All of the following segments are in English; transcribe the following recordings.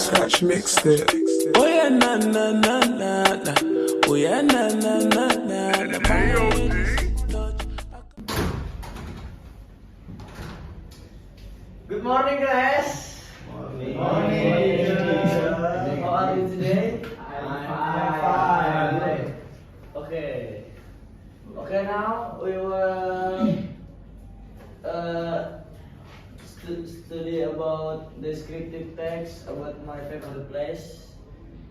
Scratch mixed it. Oh yeah, na na na na na. Oh yeah, na na na na na. Good morning, class. Morning. Morning. How are you today? I'm fine. Okay. Okay, now we will study about descriptive text about my favorite place.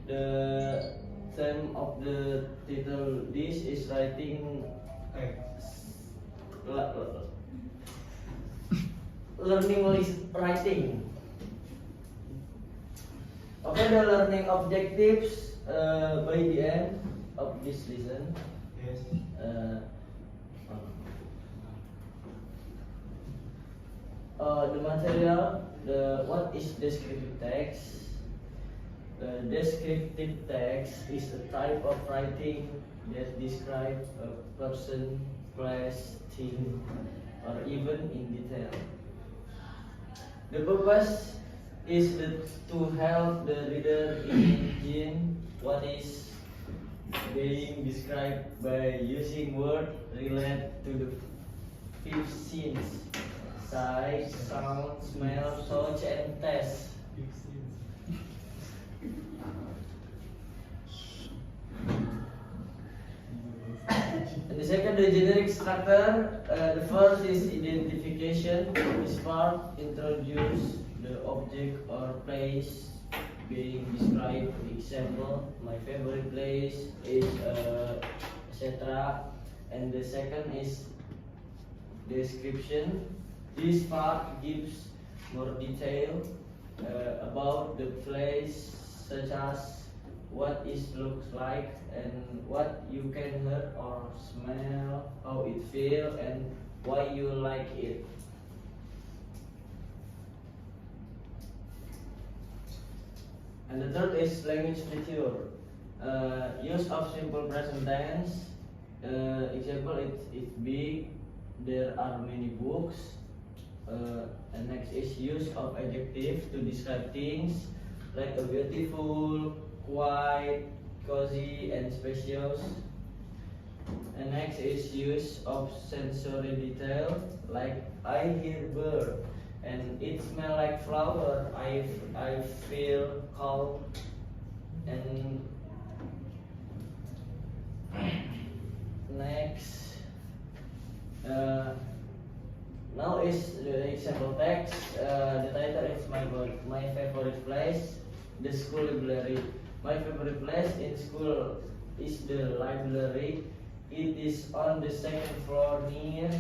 The theme of the title this is writing learning writing. Okay, the learning objectives by the end of this lesson. Yes. The material, what is descriptive text? Descriptive text is a type of writing that describes a person, place, thing, or even in detail. The purpose is to help the reader imagine what is being described by using words related to the five senses: sight, sound, smell, touch, and taste. And the second, the generic structure. The first is identification. This part introduce the object or place being described. Example, my favorite place is etc. And the second is description. This part gives more detail about the place, such as what it looks like and what you can hear or smell, how it feels, and why you like it. And the third is language feature. Use of simple present tense. Example, it be there are many books. And next is use of adjective to describe things like a beautiful, quiet, cozy, and spacious. And next is use of sensory detail, like I hear bird and it smell like flower. I feel cold. And next, now is the example text. The title is my favorite place, the school library. My favorite place in school is the library. It is on the second floor near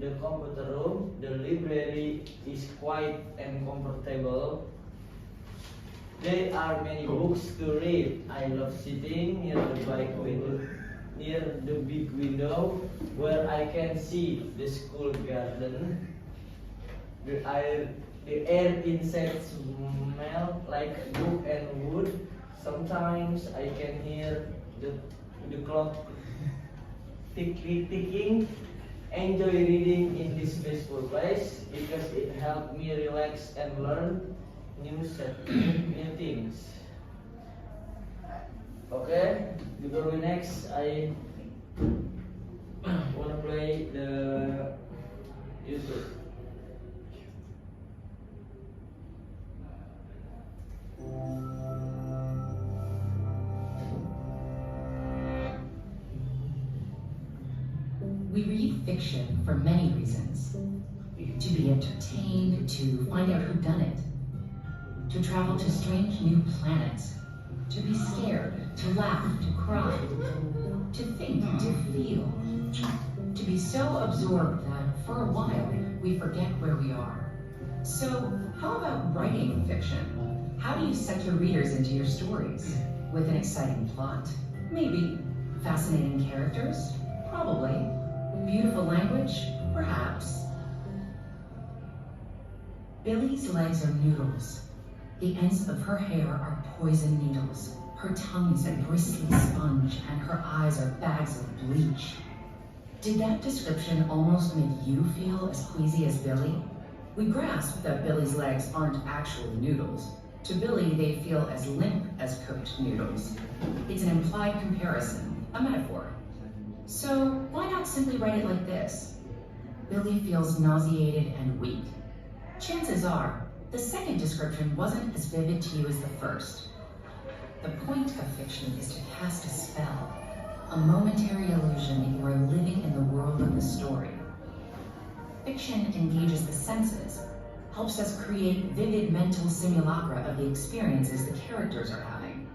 the computer room. The library is quiet and comfortable. There are many books to read. I love sitting near the big window where I can see the school garden. The air inside smell like book and wood. Sometimes I can hear the clock ticking. Enjoy reading in this peaceful place because it helps me relax and learn new things. Okay, before we next, I wanna play the YouTube. We read fiction for many reasons. To be entertained, to find out who done it, to travel to strange new planets, to be scared, to laugh, to cry, to think, to feel, to be so absorbed that for a while we forget where we are. So how about writing fiction? How do you suck your readers into your stories? With an exciting plot? Maybe. Fascinating characters? Probably. Beautiful language? Perhaps. Billy's legs are noodles. The ends of her hair are poison needles. Her tongue is a bristly sponge, and her eyes are bags of bleach. Did that description almost make you feel as queasy as Billy? We grasp that Billy's legs aren't actually noodles, To Billy, they feel as limp as cooked noodles. It's an implied comparison, a metaphor. So why not simply write it like this? Billy feels nauseated and weak. Chances are, the second description wasn't as vivid to you as the first. The point of fiction is to cast a spell, a momentary illusion that you are living in the world of the story. Fiction engages the senses, helps us create vivid mental simulacra of the experiences the characters are having.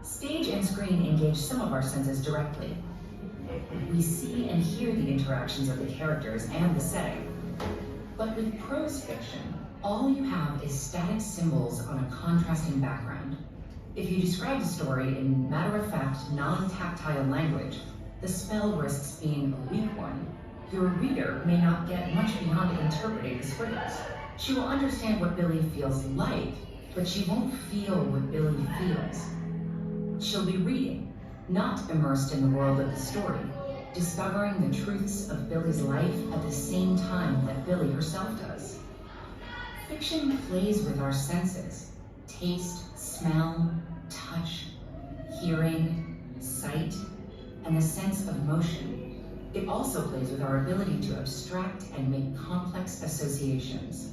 Stage and screen engage some of our senses directly. We see and hear the interactions of the characters and the setting. But with prose fiction, all you have is static symbols on a contrasting background. If you describe the story in matter-of-fact, non-tactile language, the spell risks being a weak one. Your reader may not get much beyond interpreting the scripts. She will understand what Billy feels like, but she won't feel what Billy feels. She'll be reading, not immersed in the world of the story, discovering the truths of Billy's life at the same time that Billy herself does. Fiction plays with our senses: taste, smell, touch, hearing, sight, and the sense of motion. It also plays with our ability to abstract and make complex associations.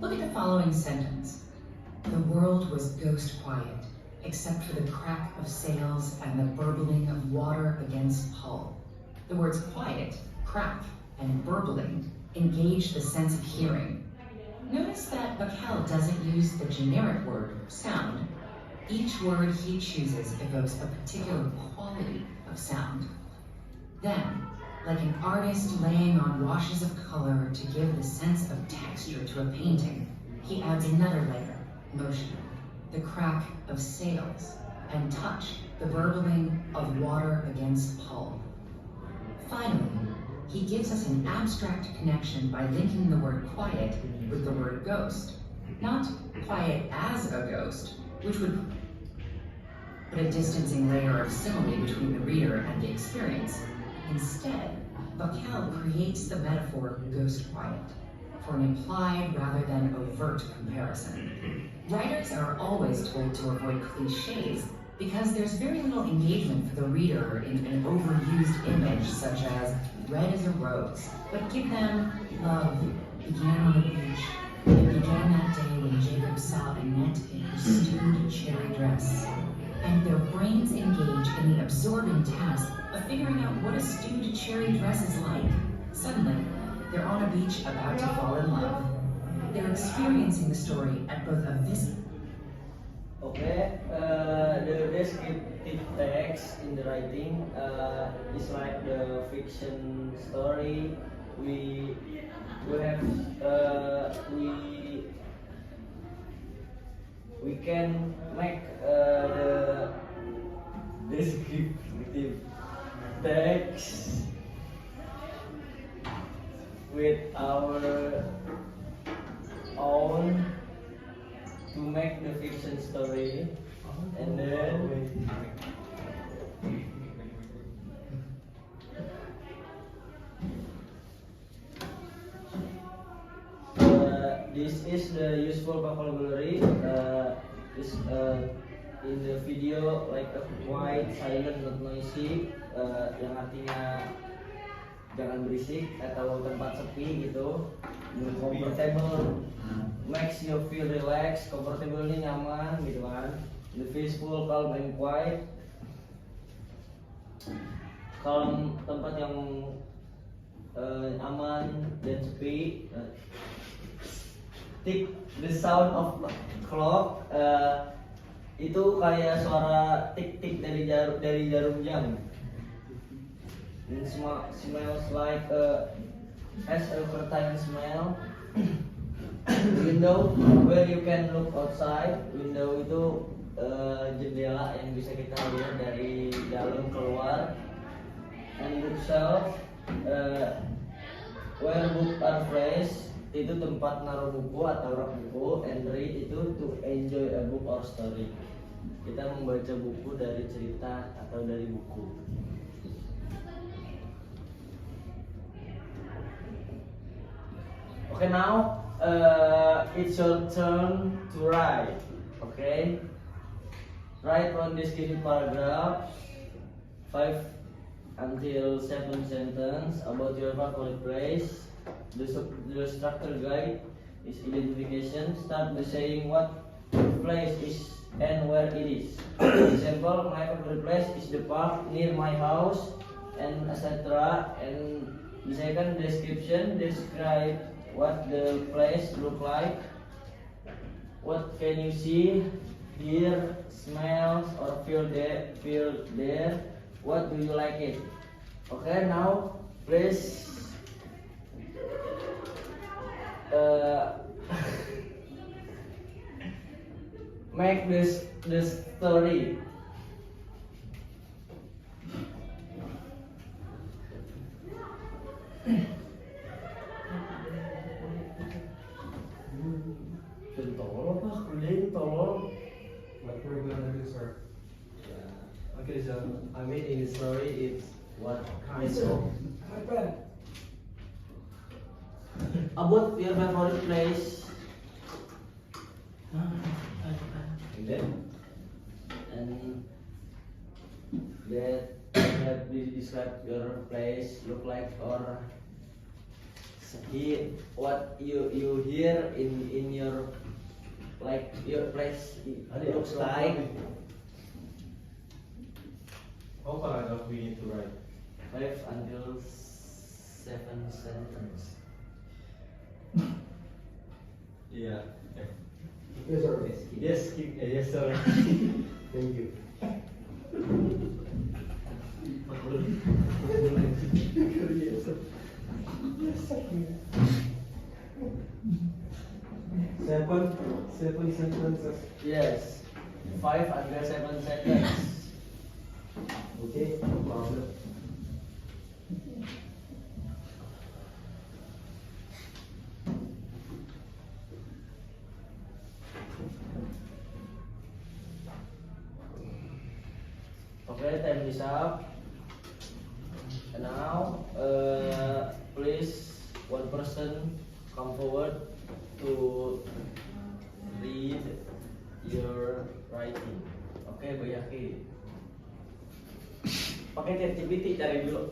Look at the following sentence. The world was ghost quiet, except for the crack of sails and the burbling of water against hull. The words quiet, crack, and burbling engage the sense of hearing. Notice that Bacall doesn't use the generic word sound. Each word he chooses evokes a particular quality of sound. Then, like an artist laying on washes of color to give the sense of texture to a painting, he adds another layer, motion, the crack of sails, and touch, the burbling of water against hull. Finally, he gives us an abstract connection by linking the word quiet with the word ghost. Not quiet as a ghost, which would put a distancing layer of simile between the reader and the experience. Instead, Bacall creates the metaphor ghost quiet for an implied rather than overt comparison. Writers are always told to avoid cliches because there's very little engagement for the reader in an overused image such as red as a rose, but give them love began on the beach. It began that day when Jacob saw Annette in her stewed cherry dress. And their brains engage in the absorbing task of figuring out what a stewed cherry dress is like. Suddenly, they're on a beach about to fall in love. They're experiencing the story at both a visit. Okay, the descriptive text in the writing is like the fiction story. We can make the descriptive text with our own to make the fiction story, and then this is the useful vocabulary. In the video like a quiet, silent, not noisy, yang artinya jangan berisik atau tempat sepi gitu. Comfortable makes you feel relaxed. Comfortable ini nyaman gitu kan. The peaceful, calm and quiet. Kalau tempat yang aman dan sepi. Tick the sound of clock. Itu kayak suara tik-tik dari jarum jam. It smells like as a curtain smell. Window where you can look outside. Window itu jendela yang bisa kita lihat dari dalam keluar. And bookshelf where books are fresh. Itu tempat naruh buku atau rak buku. And read itu to enjoy a book or story. Kita membaca buku dari cerita atau dari buku. Okay, now it's your turn to write. Okay. Write one descriptive paragraph, 5 until 7 sentence about your favorite place. The structure guide is identification. Start by saying what place is and where it is. Example, my favorite place is the park near my house, and etc. And the second description, describe what the place look like. What can you see, hear, smell, or feel there? What do you like it? Okay, now please make the story. Tolong apa? Kuliah tolong. What we're gonna do, sir? Okay, so I mean in the story it's what kind of about your favorite place. And then that have describe your place look like, or hear what you hear in your like your place looks like. How paragraph we need to write? 5 until 7 sentence. Yeah. Yes, sir. Yes, sir. Thank you. Seven sentences. Yes, 5 until 7 sentence. Okay, no problem. Okay, time is up. And now, please one person come forward to read your writing. Okay, Bu Yaki. Pakai ChatGPT cari dulu.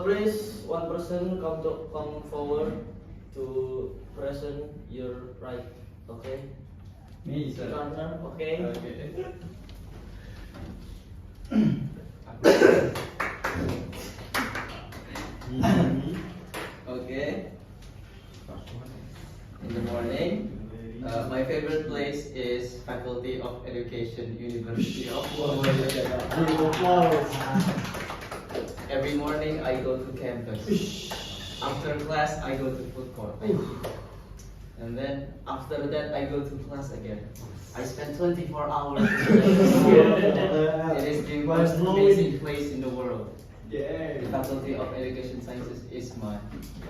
Please one person come forward to present your right. Okay. Me, sir. Corner, okay. Okay. In the morning, my favorite place is Faculty of Education, University of Every morning I go to campus. After class I go to food court. And then after that I go to class again. I spend 24 hours in class. It is the most amazing place in the world. Yeah. Faculty of Education Sciences is my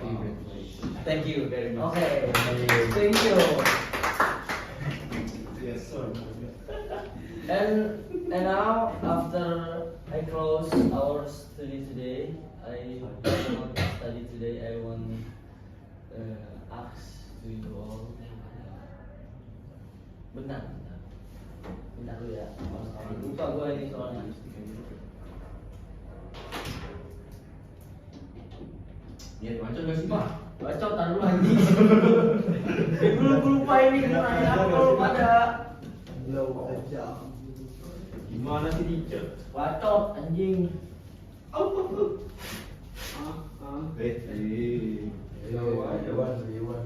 favorite place. Thank you very much. Okay. Thank you. Yes, sir. And now after I close our study today, I want to study today. I want ask to you all. Bentar. Bentar dulu ya. Lupa gue ini soalnya. Ya, macam gak sih, Pak? Bacot taruh dulu anjing. Gue lupa ini kenanya apa kalau pada. Low aja. Gimana sih, teacher? Bacot anjing. Low aja, Iwan.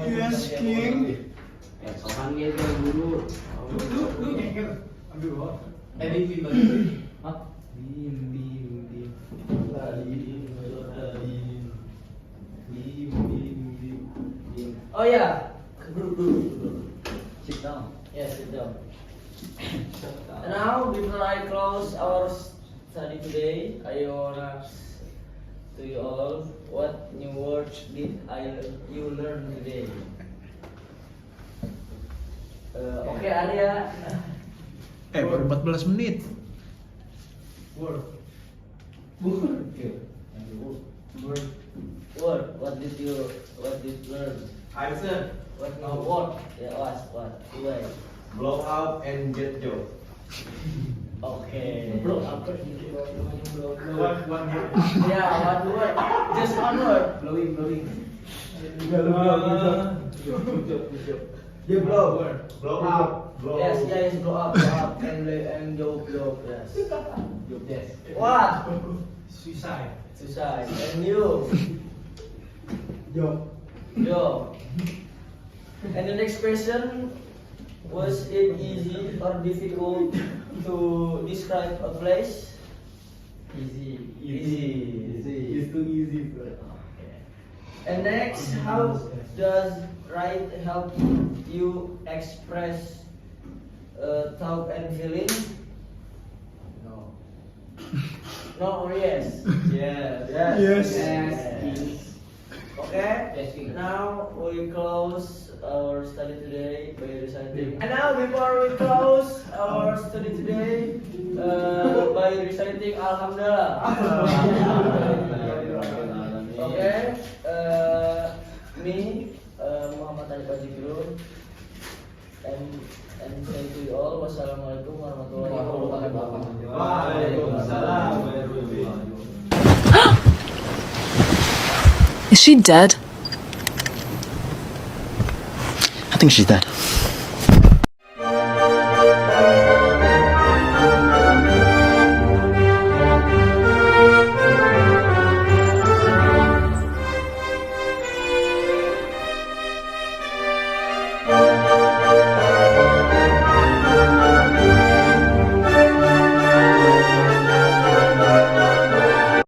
Yes, King. Panggil ke guru. Lu nyeker. Ambil bawah. Bim balik. Hah? Bim. Oh ya, dulu. Sit down. Yes, sit down. And now, before I close our study today, I wanna ask to you all, what new words did you learn today? Okay, Arya. Baru 14 menit. Word. Okay. Word. What did you learn? Answer. What word? Yeah, what? Wait. Blow up and get job. Okay. What word? Yeah, one word. Just one word. Blowing. Dia blow. Blow up. Blow. Yes, blow up, and joke, yes. Yes. What? Suicide. Suicide. And you? Yo. Yo. And the next question, was it easy or difficult to describe a place? Easy. Easy. It's too easy, bro. Okay. And next, how does write help you express thought and feeling? No. No or yes? Yes. Yes. Yes. Okay. Yes. Now we close our study today by reciting. And now before we close our study today by reciting Alhamdulillah. Okay. Me, Muhammad Ali Fajrul, and thank you all. Wassalamualaikum warahmatullahi wabarakatuh. Waalaikumsalam. Is she dead? I think she's dead.